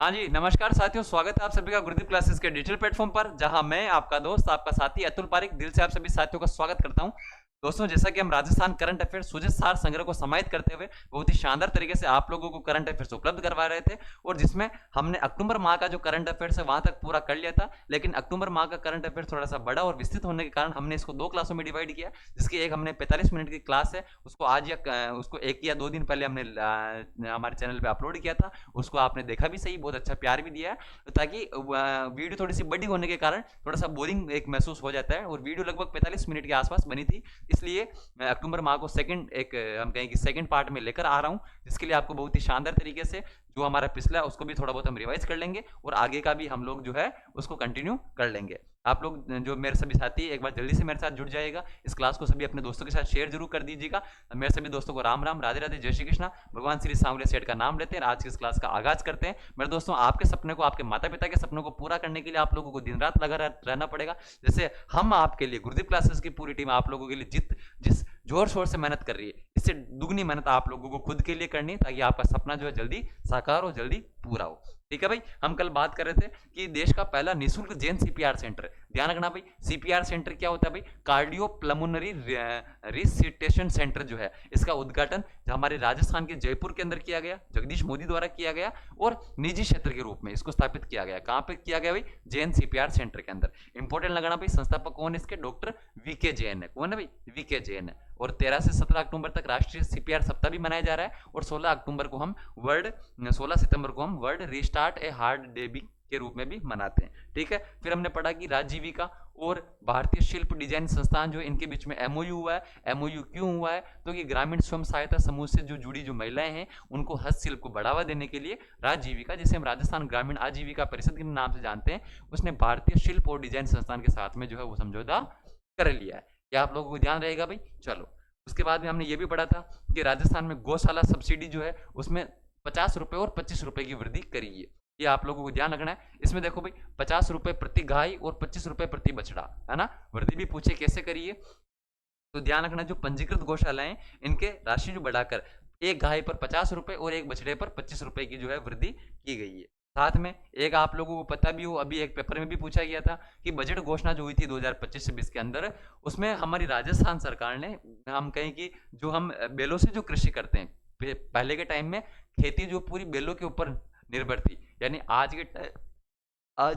हाँ जी, नमस्कार साथियों, स्वागत है आप सभी का गुरुदीप क्लासेस के डिजिटल प्लेटफॉर्म पर, जहां मैं आपका दोस्त, आपका साथी अतुल पारिक दिल से आप सभी साथियों का स्वागत करता हूं। दोस्तों, जैसा कि हम राजस्थान करंट अफेयर सुजित सार संग्रह को समाहित करते हुए बहुत ही शानदार तरीके से आप लोगों को करंट अफेयर्स उपलब्ध करवा रहे थे, और जिसमें हमने अक्टूबर माह का जो करंट अफेयर्स है वहां तक पूरा कर लिया था। लेकिन अक्टूबर माह का करंट अफेयर थोड़ा सा बड़ा और विस्तृत होने के कारण हमने इसको दो क्लासों में डिवाइड किया, जिसकी एक हमने 45 मिनट की क्लास है, उसको आज या उसको एक या दो दिन पहले हमने हमारे चैनल पे अपलोड किया था। उसको आपने देखा भी सही, बहुत अच्छा प्यार भी दिया है, ताकि वीडियो थोड़ी सी बड़ी होने के कारण थोड़ा सा बोरिंग एक महसूस हो जाता है, और वीडियो लगभग 45 मिनट के आसपास बनी थी। इसलिए मैं अक्टूबर माह को सेकंड एक हम कहें कि सेकंड पार्ट में लेकर आ रहा हूं, जिसके लिए आपको बहुत ही शानदार तरीके से जो हमारा पिछला है उसको भी थोड़ा बहुत हम रिवाइज कर लेंगे, और आगे का भी हम लोग जो है उसको कंटिन्यू कर लेंगे। आप लोग जो मेरे सभी साथी एक बार जल्दी से मेरे साथ जुड़ जाएगा, इस क्लास को सभी अपने दोस्तों के साथ शेयर जरूर कर दीजिएगा। मेरे सभी दोस्तों को राम राम, राधे राधे, जय श्री कृष्णा। भगवान श्री सांवरिया सेठ का नाम लेते हैं, आज की इस क्लास का आगाज करते हैं। मेरे दोस्तों, आपके सपने को, आपके माता पिता के सपनों को पूरा करने के लिए आप लोगों को दिन रात लगा रहना पड़ेगा। जैसे हम आपके लिए, गुरुदीप क्लासेस की पूरी टीम आप लोगों के लिए जिस जोर शोर से मेहनत कर रही है, इससे दुगनी मेहनत आप लोगों को खुद के लिए करनी है, ताकि आपका सपना जो है जल्दी साकार हो, जल्दी पूरा हो। ठीक है भाई, हम कल बात कर रहे थे कि देश का पहला निःशुल्क जैन सीपीआर सेंटर, ध्यान रखना भाई, सीपीआर सेंटर क्या होता है भाई? कार्डियो प्लमोनरी रिसिटेशन सेंटर जो है, इसका उद्घाटन हमारे राजस्थान के जयपुर के अंदर किया गया, जगदीश मोदी द्वारा किया गया, और निजी क्षेत्र के रूप में इसको स्थापित किया गया। कहां पे किया गया भाई? जैन सीपीआर सेंटर के अंदर। इंपॉर्टेंट लगाना भाई, संस्थापक कौन है इसके? डॉक्टर वीके जैन है। कौन है भाई? वीके जैन है। और 13 से 17 अक्टूबर तक राष्ट्रीय सीपीआर सप्ताह भी मनाया जा रहा है, और 16 सितंबर को हम वर्ल्ड रिस्टार्ट ए हार्ट डे भी के रूप में भी मनाते हैं। ठीक है, फिर हमने पढ़ा कि राजजीविका और भारतीय शिल्प डिजाइन संस्थान जो इनके बीच में एमओयू हुआ है। एमओयू क्यों हुआ है? तो कि ग्रामीण स्वयं सहायता समूह से जो जुड़ी जो महिलाएं हैं, उनको हस्तशिल्प को बढ़ावा देने के लिए राजजीविका, जिसे हम राजस्थान ग्रामीण आजीविका परिषद के नाम से जानते हैं, उसने भारतीय शिल्प और डिजाइन संस्थान के साथ में जो है वो समझौता कर लिया है। क्या आप लोगों को ध्यान रहेगा भाई? चलो, उसके बाद में हमने ये भी पढ़ा था कि राजस्थान में गौशाला सब्सिडी जो है उसमें 50 रुपए और 25 रुपए की वृद्धि करी है। ये आप लोगों को ध्यान रखना है। इसमें देखो भाई, 50 रुपए प्रति गाय और 25 रुपए प्रति बछड़ा, है ना? वृद्धि भी पूछे कैसे करी है, तो ध्यान रखना, जो पंजीकृत गौशालाएं, इनके राशि जो बढ़ाकर एक गाय पर 50 रुपए और एक बछड़े पर 25 रुपए की जो है वृद्धि की गई है। साथ में एक आप लोगों को पता भी हो, अभी एक पेपर में भी पूछा गया था कि बजट घोषणा जो हुई थी 2025 से 20 के अंदर, उसमें हमारी राजस्थान सरकार ने, हम कहें कि जो हम बेलों से जो कृषि करते हैं, पहले के टाइम में खेती जो पूरी बेलों के ऊपर निर्भर थी, यानी आज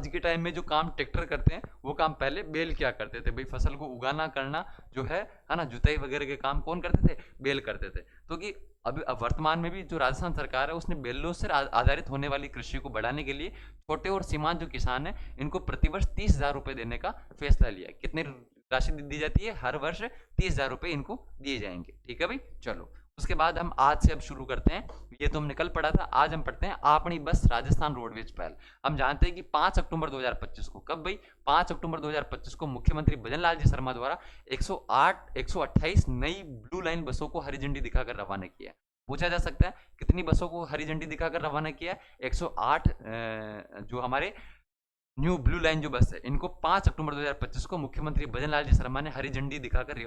के टाइम में जो काम ट्रैक्टर करते हैं, वो काम पहले बैल क्या करते थे भाई? फसल को उगाना करना जो है ना, जुताई वगैरह के काम कौन करते थे? बैल करते थे। तो कि अभी अब वर्तमान में भी जो राजस्थान सरकार है, उसने बैलों से आधारित होने वाली कृषि को बढ़ाने के लिए छोटे और सीमांत जो किसान है, इनको प्रतिवर्ष 30,000 रुपए देने का फैसला लिया। कितनी राशि दी जाती है? हर वर्ष 30,000 रुपए इनको दिए जाएंगे। ठीक है भाई, चलो, उसके बाद हम आज से अब शुरू करते हैं। ये तो हमने कल पढ़ा था, आज हम पढ़ते हैं अपनी बस राजस्थान रोडवेज पहल। हम जानते हैं कि 5 अक्टूबर 2025 को, कब भाई? 5 अक्टूबर 2025 को मुख्यमंत्री भजन लाल जी शर्मा द्वारा 128 नई ब्लू लाइन बसों को हरी झंडी दिखाकर रवाना किया। पूछा जा सकता है कितनी बसों को हरी झंडी दिखाकर रवाना किया? 108 जो हमारे न्यू ब्लू लाइन जो बस है, इनको 5 अक्टूबर 2025 को मुख्यमंत्री भजन लाल जी शर्मा ने हरी झंडी दिखाकर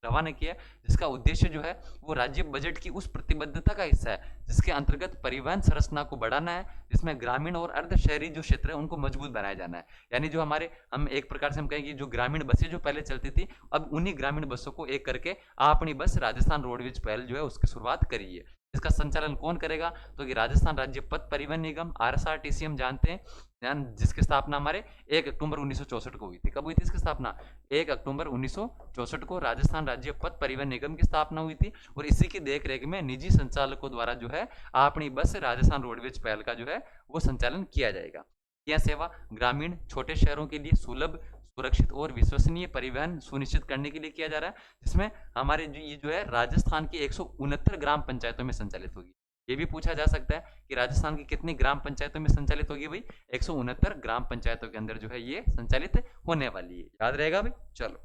रवाना किया, जिसका उद्देश्य जो है वो राज्य बजट की उस प्रतिबद्धता का हिस्सा है जिसके अंतर्गत परिवहन संरचना को बढ़ाना है, जिसमें ग्रामीण और अर्ध शहरी जो क्षेत्र है उनको मजबूत बनाया जाना है। यानी जो हमारे, हम एक प्रकार से हम कहेंगे, जो ग्रामीण बसें जो पहले चलती थी, अब उन्हीं ग्रामीण बसों को एक करके अपनी बस राजस्थान रोडवेज पहल जो है उसकी शुरुआत करी है। इसका संचालन कौन करेगा? तो कि राजस्थान राज्य पथ परिवहन निगम, आरएसआरटीसी हम जानते हैं, जिसकी स्थापना हमारे 1 अक्टूबर 1964 को हुई थी। कब हुई थी इसकी स्थापना? 1 अक्टूबर 1964 को राजस्थान राज्य पथ परिवहन निगम की स्थापना हुई थी, और इसी की देखरेख में निजी संचालकों द्वारा जो है अपनी बस राजस्थान रोडवेज पहल का जो है वो संचालन किया जाएगा। यह सेवा ग्रामीण छोटे शहरों के लिए सुलभ, सुरक्षित और विश्वसनीय परिवहन सुनिश्चित करने के लिए किया जा रहा है, जिसमें हमारे ये जो है राजस्थान की 169 ग्राम पंचायतों में संचालित होगी। ये भी पूछा जा सकता है कि राजस्थान की कितनी ग्राम पंचायतों में संचालित होगी भाई? 169 ग्राम पंचायतों के अंदर जो है ये संचालित होने वाली है। याद रहेगा भाई? चलो,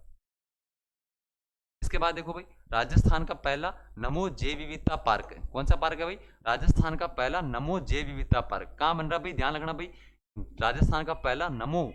इसके बाद देखो भाई, राजस्थान का पहला नमो जैव विविधता पार्क है। कौन सा पार्क है भाई? राजस्थान का पहला नमो जैव विविधता पार्क। कहां बन रहा भाई? ध्यान रखना भाई, राजस्थान का पहला Namo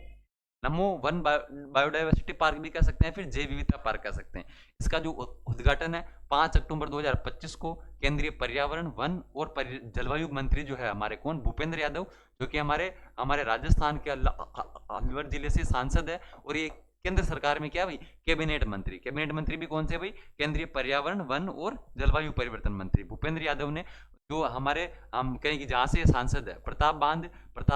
Namo one biodiversity park भी कह सकते हैं, फिर जैव विविधता पार्क कह सकते हैं। इसका जो उद्घाटन है 5 अक्टूबर 2025 को केंद्रीय पर्यावरण वन और जलवायु मंत्री जो है हमारे कौन, भूपेंद्र यादव, जो कि हमारे हमारे राजस्थान के अलवर जिले से सांसद है, और ये केंद्र सरकार में क्या भाई, कैबिनेट मंत्री। कैबिनेट मंत्री भी कौन से भाई, केंद्रीय पर्यावरण वन और जलवायु परिवर्तन मंत्री भूपेंद्र यादव ने, जो हमारे हम कहें कि जहां से ये सांसद है, प्रताप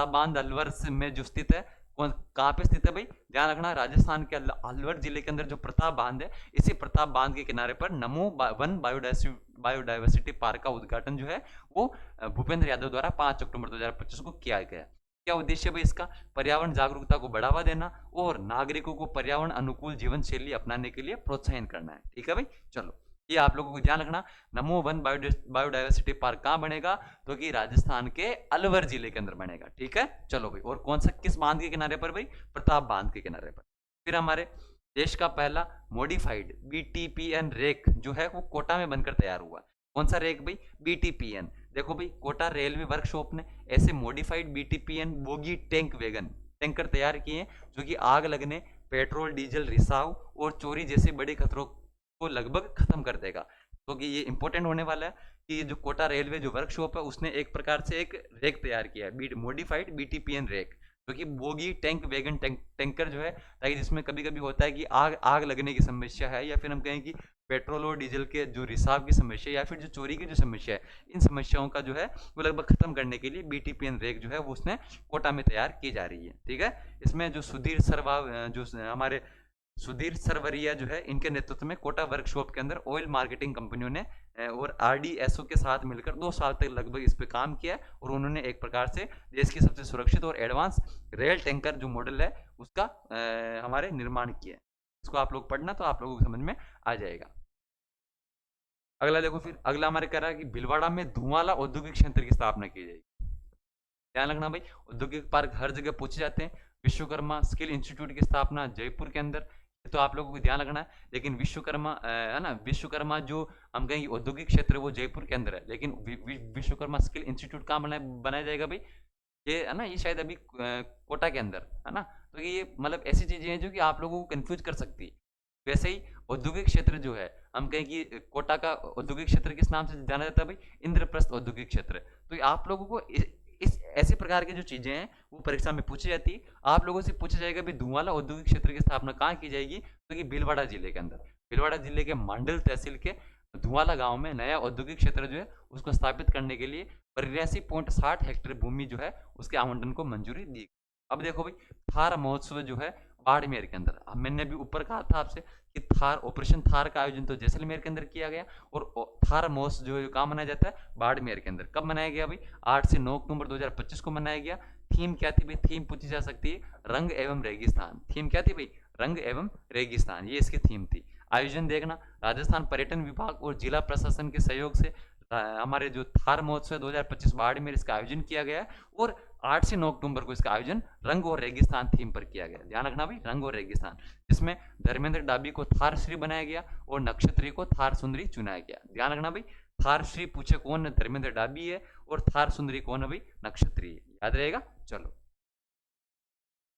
बांध अलवर में जो स्थित है, कौन कहाँ पे स्थित है भाई, ध्यान रखना, राजस्थान के अलवर जिले के अंदर जो प्रताप बांध है, इसी प्रताप बांध के किनारे पर नमो वन बायोडाइवर्सिटी पार्क का उद्घाटन जो है वो भूपेंद्र यादव द्वारा 5 अक्टूबर 2025 को किया गया। क्या उद्देश्य भाई इसका, पर्यावरण जागरूकता को बढ़ावा देना और नागरिकों को पर्यावरण अनुकूल जीवन शैली अपनाने के लिए प्रोत्साहित करना है। ठीक है भाई, चलो ये आप लोगों को ध्यान रखना। नमो वन बायोडाइवर्सिटी पार्क कहाँ बनेगा, तो कि राजस्थान के अलवर जिले के अंदर बनेगा। ठीक है, चलो भाई, और कौन सा, किस बांध के किनारे पर भाई, प्रताप बांध के किनारे पर। फिर हमारे देश का पहला मॉडिफाइड बीटीपीएन रेक जो है वो कोटा में बनकर तैयार हुआ। कौन सा रेक भाई, बीटीपीएन। देखो भाई, कोटा रेलवे वर्कशॉप ने ऐसे modified BTPN bogie tank wagon tanker तैयार किए हैं, जो कि आग लगने, पेट्रोल डीजल रिसाव और चोरी जैसे बड़े खतरों को लगभग खत्म कर देगा। तो कि ये इंपॉर्टेंट होने वाला है कि जो कोटा रेलवे जो वर्कशॉप है उसने एक प्रकार से एक रेक तैयार किया है, मॉडिफाइड बीटीपीएन रेक, जो कि बोगी टैंक वैगन टैंकर जो है, ताकि जिसमें कभी कभी होता है कि आग लगने की समस्या है, या फिर हम कहें कि पेट्रोल और डीजल के जो रिसाव की समस्या, या फिर जो चोरी की जो समस्या है, इन समस्याओं का जो है वो लगभग खत्म करने के लिए बीटीपीएन रेक जो है वो उसने कोटा में तैयार की जा रही है। ठीक है, इसमें जो हमारे सुधीर सरवरिया जो है, इनके नेतृत्व में कोटा वर्कशॉप के अंदर ऑयल मार्केटिंग कंपनियों ने और आरडीएसओ के साथ मिलकर 2 साल तक लगभग इस पे काम किया, और उन्होंने एक प्रकार से देश की सबसे सुरक्षित और एडवांस रेल टैंकर जो मॉडल है उसका हमारे निर्माण किया। इसको आप लोग पढ़ना तो आप लोगों को समझ में आ जाएगा। अगला देखो, फिर अगला हमारे कह रहा है कि भीलवाड़ा में धुआंला औद्योगिक क्षेत्र की स्थापना की जाएगी। ध्यान रखना भाई, औद्योगिक पार्क हर जगह पूछे जाते हैं। विश्वकर्मा स्किल इंस्टीट्यूट की स्थापना जयपुर के अंदर, तो आप लोगों को ध्यान रखना है। लेकिन विश्वकर्मा है ना, विश्वकर्मा जो हम कहेंगे औद्योगिक क्षेत्र वो जयपुर के अंदर है, लेकिन विश्वकर्मा स्किल इंस्टीट्यूट कहाँ बनाया जाएगा भाई, ये है ना, ये शायद अभी कोटा के अंदर है ना। तो ये मतलब ऐसी चीजें हैं जो कि आप लोगों को कंफ्यूज कर सकती है। वैसे ही औद्योगिक क्षेत्र जो है, हम कहें कि कोटा का औद्योगिक क्षेत्र किस नाम से जाना जाता है भाई, इंद्रप्रस्थ औद्योगिक क्षेत्र। तो आप लोगों को इस ऐसे प्रकार की जो चीजें हैं वो परीक्षा में पूछी जाती है। आप लोगों से पूछा जाएगा भी धुआंला औद्योगिक क्षेत्र की स्थापना कहाँ की जाएगी, तो कि भीलवाड़ा जिले के अंदर, भीलवाड़ा जिले के मांडल तहसील के धुआंला गांव में नया औद्योगिक क्षेत्र जो है उसको स्थापित करने के लिए 83.60 हेक्टेयर भूमि जो है उसके आवंटन को मंजूरी दी। अब देखो भाई, थार महोत्सव जो है बाड़मेर के अंदर, मैंने अभी ऊपर कहा था आपसे कि थार ऑपरेशन थार का आयोजन तो जैसलमेर के अंदर किया गया, और थार महोत्सव जो है कहाँ मनाया जाता है, बाड़मेर के अंदर। कब मनाया गया भाई, 8 से 9 अक्टूबर 2025 को मनाया गया। थीम क्या थी भाई, थीम पूछी जा सकती है, रंग एवं रेगिस्तान। थीम क्या थी भाई, रंग एवं रेगिस्तान, ये इसकी थीम थी। आयोजन देखना, राजस्थान पर्यटन विभाग और जिला प्रशासन के सहयोग से हमारे जो थार महोत्सव 2025 बाड़मेर इसका आयोजन किया गया है, और 8 से 9 अक्टूबर को इसका आयोजन रंग और रेगिस्तान थीम पर किया गया। ध्यान रखना भाई, रंग और रेगिस्तान, जिसमें धर्मेंद्र डाबी को थार श्री बनाया गया और नक्षत्री को थार सुंदरी चुनाया गया। ध्यान रखना भाई, थार श्री पूछे कौन, धर्मेंद्र डाबी है, और थार सुंदरी कौन है भाई, नक्षत्री है। याद रहेगा। चलो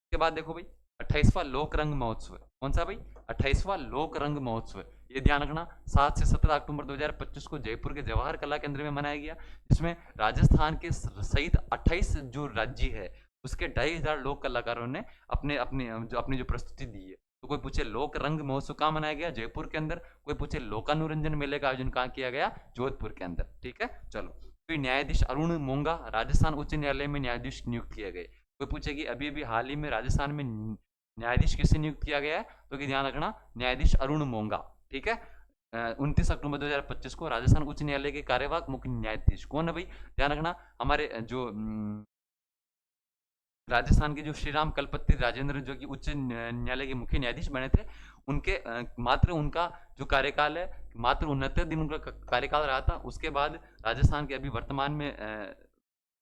उसके बाद देखो भाई, 28वां लोक रंग महोत्सव। कौन सा भाई, 28वां लोक रंग महोत्सव, ये ध्यान रखना 7 से 17 अक्टूबर 2025 को जयपुर के जवाहर कला केंद्र में मनाया गया, जिसमें राजस्थान के सहित 28 जो राज्य है उसके 2500 लोक कलाकारों ने अपनी जो प्रस्तुति दी है। तो कोई पूछे लोक रंग महोत्सव कहाँ मनाया गया, जयपुर के अंदर। कोई पूछे लोकानुरंजन मेले का आयोजन कहाँ किया गया, जोधपुर के अंदर। ठीक है, चलो। फिर न्यायाधीश अरुण मोंगा राजस्थान उच्च न्यायालय में न्यायाधीश नियुक्त किए गए। कोई पूछे कि अभी अभी हाल ही में राजस्थान में न्यायाधीश किसे नियुक्त किया गया है, तो कि ध्यान रखना, न्यायाधीश अरुण मोंगा। ठीक है, 29 अक्टूबर 2025 को राजस्थान उच्च न्यायालय के कार्यवाहक मुख्य न्यायाधीश कौन है भाई, ध्यान रखना, हमारे जो राजस्थान के जो श्री राम कल्पति राजेंद्र जो कि उच्च न्यायालय के मुख्य न्यायाधीश बने थे, उनके मात्र उनका जो कार्यकाल है मात्र 69 दिन उनका कार्यकाल रहा था। उसके बाद राजस्थान के अभी वर्तमान में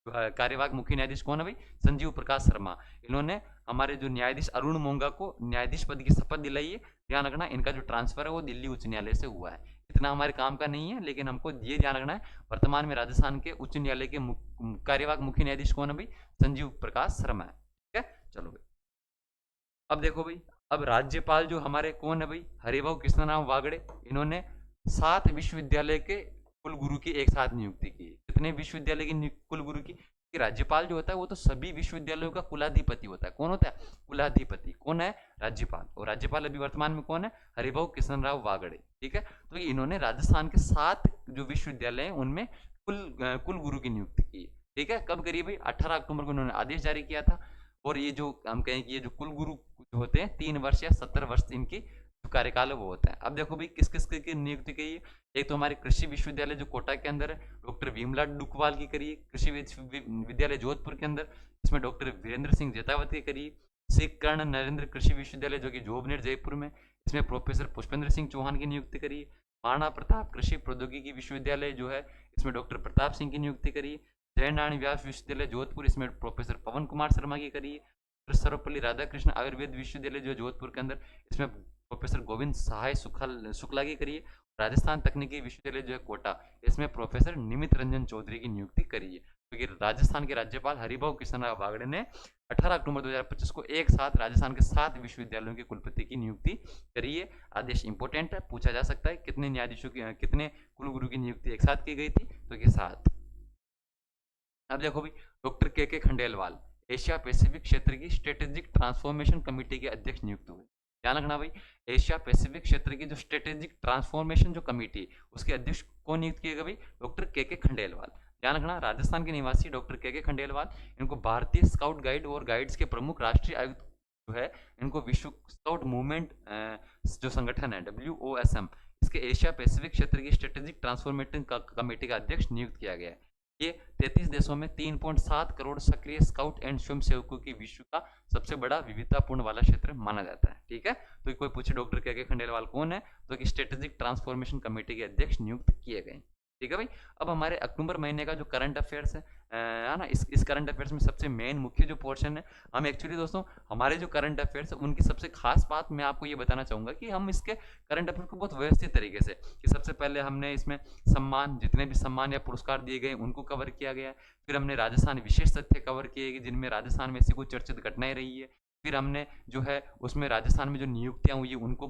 कार्यवाहक मुख्य न्यायाधीश कौन है भाई, संजीव प्रकाश शर्मा। इन्होंने हमारे जो न्यायाधीश अरुण मोंगा को न्यायाधीश पद की शपथ दिलाई है। ध्यान रखना, इनका जो ट्रांसफर है वो दिल्ली उच्च न्यायालय से हुआ है। इतना हमारे काम का नहीं है, लेकिन हमको ये ध्यान रखना है, वर्तमान में राजस्थान के उच्च न्यायालय के कार्यवाहक मुख्य न्यायाधीश कौन है भाई, संजीव प्रकाश शर्मा है। ठीक है, चलो भाई। अब देखो भाई, अब राज्यपाल जो हमारे कौन है भाई, हरिभाऊ कृष्णराव वागड़े। इन्होंने 7 विश्वविद्यालय के कुलगुरु की एक साथ नियुक्ति की। कितने विश्वविद्यालय की कुलगुरु की? कि राज्यपाल जो होता है वो तो सभी विश्वविद्यालयों का कुलाधिपति होता है। कौन होता है? कुलाधिपति। कौन है? राज्यपाल। और राज्यपाल अभी वर्तमान में कौन है? हरिभाऊ कृष्णराव वागड़े। ठीक है, तो इन्होंने राजस्थान के 7 जो विश्वविद्यालय हैं उनमें कुलगुरु की नियुक्ति की। ठीक है, कब करी भाई? 18 अक्टूबर को इन्होंने आदेश जारी किया था। और ये जो हम कहें कि ये जो कुलगुरु जो होते हैं 3 वर्ष या 70 वर्ष इनकी जो कार्यकाल है वो होता है। अब देखो भाई किस किस की नियुक्ति की है। एक तो हमारे कृषि विश्वविद्यालय जो कोटा के अंदर है, डॉक्टर भीमलाल डुकवाल की करिए। कृषि विश्वविद्यालय जोधपुर के अंदर, इसमें डॉक्टर वीरेंद्र सिंह जेतावत की करिए। सिख कर्ण नरेंद्र कृषि विश्वविद्यालय जो कि जोबनेर जयपुर में, इसमें प्रोफेसर पुष्पेंद्र सिंह चौहान की नियुक्ति करिए। महाराणा प्रताप कृषि प्रौद्योगिकी विश्वविद्यालय जो है, इसमें डॉक्टर प्रताप सिंह की नियुक्ति करिए। जयनारायण व्यास विश्वविद्यालय जोधपुर, इसमें प्रोफेसर पवन कुमार शर्मा की करिए। सर्वपल्ली राधाकृष्ण आयुर्वेद विश्वविद्यालय जो जोधपुर के अंदर, इसमें प्रोफेसर गोविंद सहाय शुक्ला की करिए। राजस्थान तकनीकी विश्वविद्यालय जो है कोटा, इसमें प्रोफेसर निमित रंजन चौधरी की नियुक्ति करिए। क्योंकि राजस्थान के राज्यपाल हरिभाऊ कृष्णराव वागड़े ने 18 अक्टूबर 2025 को एक साथ राजस्थान के 7 विश्वविद्यालयों के कुलपति की नियुक्ति करी है। आदेश इंपोर्टेंट है, पूछा जा सकता है कितने न्यायाधीशों की, कितने कुलगुरु की नियुक्ति एक साथ की गई थी, तो के साथ। अब देखो भाई, डॉक्टर के खंडेलवाल एशिया पैसिफिक क्षेत्र की स्ट्रेटेजिक ट्रांसफॉर्मेशन कमेटी के अध्यक्ष नियुक्त हुए। ध्यान रखना भाई, एशिया पैसिफिक क्षेत्र की जो स्ट्रेटेजिक ट्रांसफॉर्मेशन जो कमेटी, उसके अध्यक्ष कौन नियुक्त किए गए भाई? डॉक्टर के खंडेलवाल। ध्यान रखना, राजस्थान के निवासी डॉक्टर के खंडेलवाल, इनको भारतीय स्काउट गाइड और गाइड्स के प्रमुख राष्ट्रीय आयुक्त जो है, इनको विश्व स्काउट मूवमेंट जो संगठन है WOSM, इसके एशिया पैसिफिक क्षेत्र की स्ट्रेटेजिक ट्रांसफॉर्मेशन कमेटी का अध्यक्ष नियुक्त किया गया है। ये 33 देशों में 3.7 करोड़ सक्रिय स्काउट एंड स्वयंसेवकों की विश्व का सबसे बड़ा विविधतापूर्ण वाला क्षेत्र माना जाता है। ठीक है, तो कोई पूछे डॉक्टर के खंडेलवाल कौन है, तो कि स्ट्रेटेजिक ट्रांसफॉर्मेशन कमेटी के अध्यक्ष नियुक्त किए गए। ठीक है भाई, अब हमारे अक्टूबर महीने का जो करंट अफेयर्स है ना, इस करंट अफेयर्स में सबसे मेन मुख्य जो पोर्शन है, हम एक्चुअली दोस्तों हमारे जो करंट अफेयर्स है उनकी सबसे खास बात मैं आपको ये बताना चाहूँगा कि हम इसके करंट अफेयर को बहुत व्यवस्थित तरीके से, कि सबसे पहले हमने इसमें सम्मान, जितने भी सम्मान या पुरस्कार दिए गए उनको कवर किया गया। फिर हमने राजस्थान विशेष तथ्य कवर किए गए जिनमें राजस्थान में ऐसी कोई चर्चित घटनाएं रही है। फिर हमने जो है उसमें राजस्थान में जो नियुक्तियां हुई उनको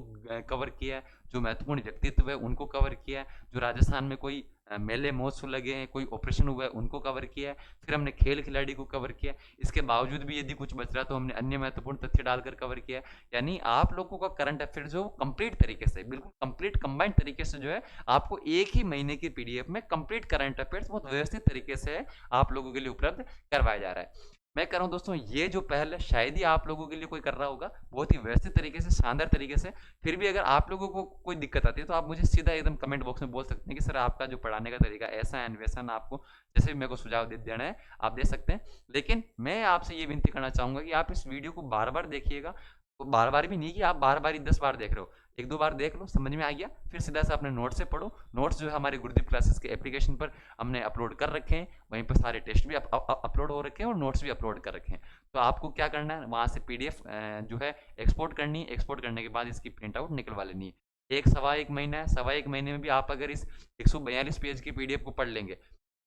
कवर किया है। जो महत्वपूर्ण व्यक्तित्व है उनको कवर किया है। जो राजस्थान में कोई मेले महोत्सव लगे हैं, कोई ऑपरेशन हुआ है, उनको कवर किया है। फिर हमने खेल खिलाड़ी को कवर किया। इसके बावजूद भी यदि कुछ बच रहा तो हमने अन्य महत्वपूर्ण तथ्य डालकर कवर किया। यानी आप लोगों का करंट अफेयर जो कंप्लीट तरीके से, बिल्कुल कंप्लीट कंबाइंड तरीके से जो है, आपको एक ही महीने की PDF में कंप्लीट करंट अफेयर्स बहुत व्यवस्थित तरीके से आप लोगों के लिए उपलब्ध करवाया जा रहा है। मैं कर रहा हूँ दोस्तों, ये जो पहल है शायद ही आप लोगों के लिए कोई कर रहा होगा बहुत ही व्यवस्थित तरीके से, शानदार तरीके से। फिर भी अगर आप लोगों को कोई दिक्कत आती है तो आप मुझे सीधा एकदम कमेंट बॉक्स में बोल सकते हैं कि सर आपका जो पढ़ाने का तरीका ऐसा है वैसा ना, आपको जैसे भी मेरे को सुझाव दे देना है आप दे सकते हैं। लेकिन मैं आपसे ये विनती करना चाहूंगा कि आप इस वीडियो को बार बार देखिएगा। तो बार बार भी नहीं कि आप बार बार ही 10 बार देख रहे हो, 1-2 बार देख लो, समझ में आ गया, फिर सीधा से अपने नोट से पढ़ो। नोट्स जो है हमारे गुरुदीप क्लासेस के एप्लीकेशन पर हमने अपलोड कर रखे हैं, वहीं पर सारे टेस्ट भी अपलोड हो रखे हैं और नोट्स भी अपलोड कर रखे हैं। तो आपको क्या करना है, वहाँ से PDF जो है एक्सपोर्ट करनी है। एक्सपोर्ट करने के बाद इसकी प्रिंट आउट निकलवा लेनी है। सवा एक महीना है, सवा एक महीने में भी आप अगर इस 142 पेज की PDF को पढ़ लेंगे,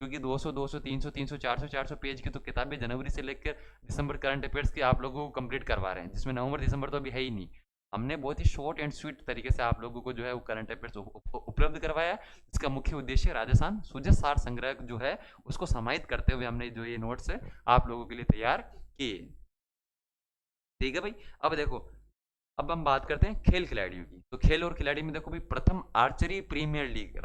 क्योंकि 200 200 300 300 400 400 पेज की तो किताबें जनवरी से लेकर दिसंबर करंट अफेयर्स की आप लोगों को कंप्लीट करवा रहे हैं, जिसमें नवंबर दिसंबर तो अभी है ही नहीं। हमने बहुत ही शॉर्ट एंड स्वीट तरीके से आप लोगों को जो है वो करंट अफेयर्स उपलब्ध करवाया। इसका मुख्य उद्देश्य राजस्थान सुजय सार संग्रह जो है उसको समाहित करते हुए हमने जो ये नोट्स है आप लोगों के लिए तैयार किए। ठीक है भाई, अब देखो, अब हम बात करते हैं खेल खिलाड़ियों की। तो खेल और खिलाड़ी में देखो भाई, प्रथम archery premier league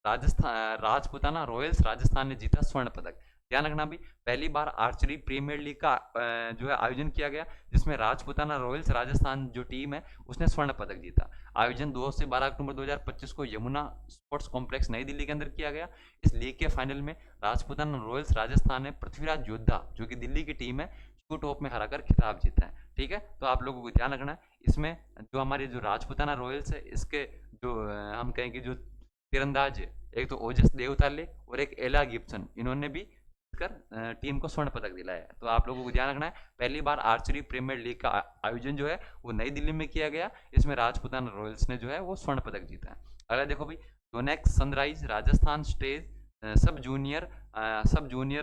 Rajputana Royals Rajasthan ने जीता स्वर्ण पदक। ध्यान रखना भी, पहली बार आर्चरी प्रीमियर लीग का जो है आयोजन किया गया, जिसमें राजपुताना रॉयल्स राजस्थान जो टीम है उसने स्वर्ण पदक जीता। आयोजन 2 से 12 अक्टूबर 2025 को यमुना स्पोर्ट्स कॉम्प्लेक्स नई दिल्ली के अंदर किया गया। इस लीग के फाइनल में राजपुताना रॉयल्स राजस्थान ने पृथ्वीराज योद्धा जो कि दिल्ली की टीम है शूट ऑफ में हराकर खिताब जीता है। ठीक है, तो आप लोगों को ध्यान रखना है, इसमें जो हमारे जो राजपुताना रॉयल्स है इसके जो हम कहेंगे जो तीरंदाज है, एक तो ओजस देवताले और एक एला गिब्सन, इन्होंने भी कर टीम को स्वर्ण पदक दिलाया है। तो आप लोगों को ध्यान रखना है, पहली बार आर्चरी प्रीमियर लीग का आयोजन जो है वो नई दिल्ली में किया गया। इसमें राजपुताना रॉयल्स ने जो है वो स्वर्ण पदक जीता है। अगला देखो भाई, योनेक्स सनराइज राजस्थान स्टेज सब जूनियर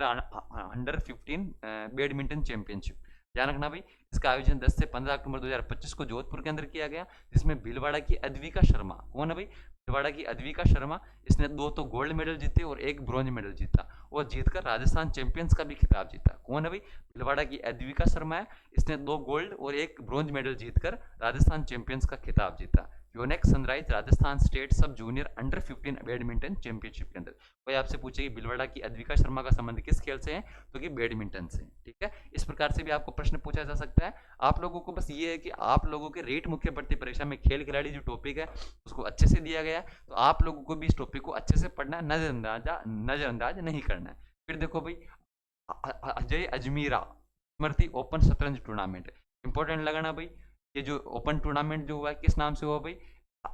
अंडर 15 बैडमिंटन चैंपियनशिप। ध्यान रखना भाई, इसका आयोजन 10 से 15 अक्टूबर 2025 को जोधपुर के अंदर किया गया, जिसमें भीलवाड़ा की अद्विका शर्मा, कौन है भाई, भीलवाड़ा की अद्विका शर्मा, इसने 2 तो गोल्ड मेडल जीते और 1 ब्रॉन्ज मेडल जीता और जीतकर राजस्थान चैंपियंस का भी खिताब जीता। कौन है भाई, भीलवाड़ा की अद्विका शर्मा है, इसने 2 गोल्ड और 1 ब्रॉन्ज मेडल जीतकर राजस्थान चैंपियंस का खिताब जीता। योनेक्स सनराइज राजस्थान स्टेट सब जूनियर अंडर 15 बैडमिंटन चैंपियनशिप के अंदर। कोई आपसे पूछे कि भीलवाड़ा की अद्विका शर्मा का संबंध किस खेल से है, तो कि बैडमिंटन से। ठीक है, इस प्रकार से भी आपको प्रश्न पूछा जा सकता है। आप लोगों को बस ये है कि आप लोगों के रेट मुख्य भर्ती परीक्षा में खेल खिलाड़ी जो टॉपिक है उसको अच्छे से दिया गया है, तो आप लोगों को भी इस टॉपिक को अच्छे से पढ़ना है, नजरअंदाज नहीं करना है। फिर देखो भाई, अजय अजमीरा स्मृति ओपन शतरंज टूर्नामेंट, इंपॉर्टेंट लगाना भाई। ये जो ओपन टूर्नामेंट जो हुआ है किस नाम से हुआ भाई,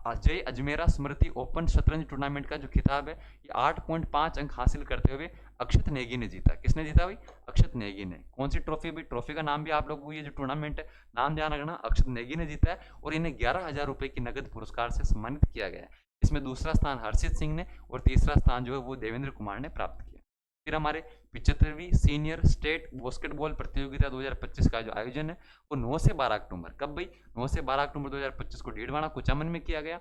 अजय अजमेरा स्मृति ओपन शतरंज टूर्नामेंट का जो खिताब है ये 8.5 अंक हासिल करते हुए अक्षत नेगी ने जीता। किसने जीता भाई, अक्षत नेगी ने। कौन सी ट्रॉफी भाई, ट्रॉफी का नाम भी आप लोगों को, ये जो टूर्नामेंट है नाम ध्यान रखना, अक्षत नेगी ने जीता है और इन्हें 11,000 रुपए की नगद पुरस्कार से सम्मानित किया गया है। इसमें दूसरा स्थान हर्षित सिंह ने और तीसरा स्थान जो है वो देवेंद्र कुमार ने प्राप्त किया। फिर हमारे 75वीं सीनियर स्टेट बास्केटबॉल प्रतियोगिता 2025 का जो आयोजन है वो 9 से 12 अक्टूबर, कब भाई, 9 से 12 अक्टूबर 2025 को डीडवाना कुचामन में किया गया।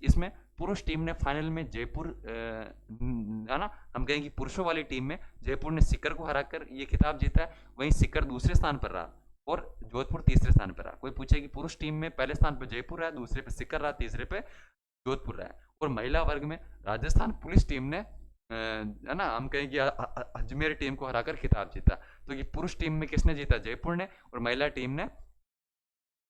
इसमें पुरुष टीम ने फाइनल में जयपुर है ना, हम कहें कि पुरुषों वाली टीम में जयपुर ने सीकर को हराकर ये खिताब जीता है, वहीं सीकर दूसरे स्थान पर रहा और जोधपुर तीसरे स्थान पर रहा। कोई पूछे कि पुरुष टीम में पहले स्थान पर जयपुर रहा, दूसरे पे सीकर रहा, तीसरे पे जोधपुर रहा। और महिला वर्ग में राजस्थान पुलिस टीम ने है ना, हम कहें कि अजमेर टीम को हराकर खिताब जीता। तो ये पुरुष टीम में किसने जीता, जयपुर ने, और महिला टीम ने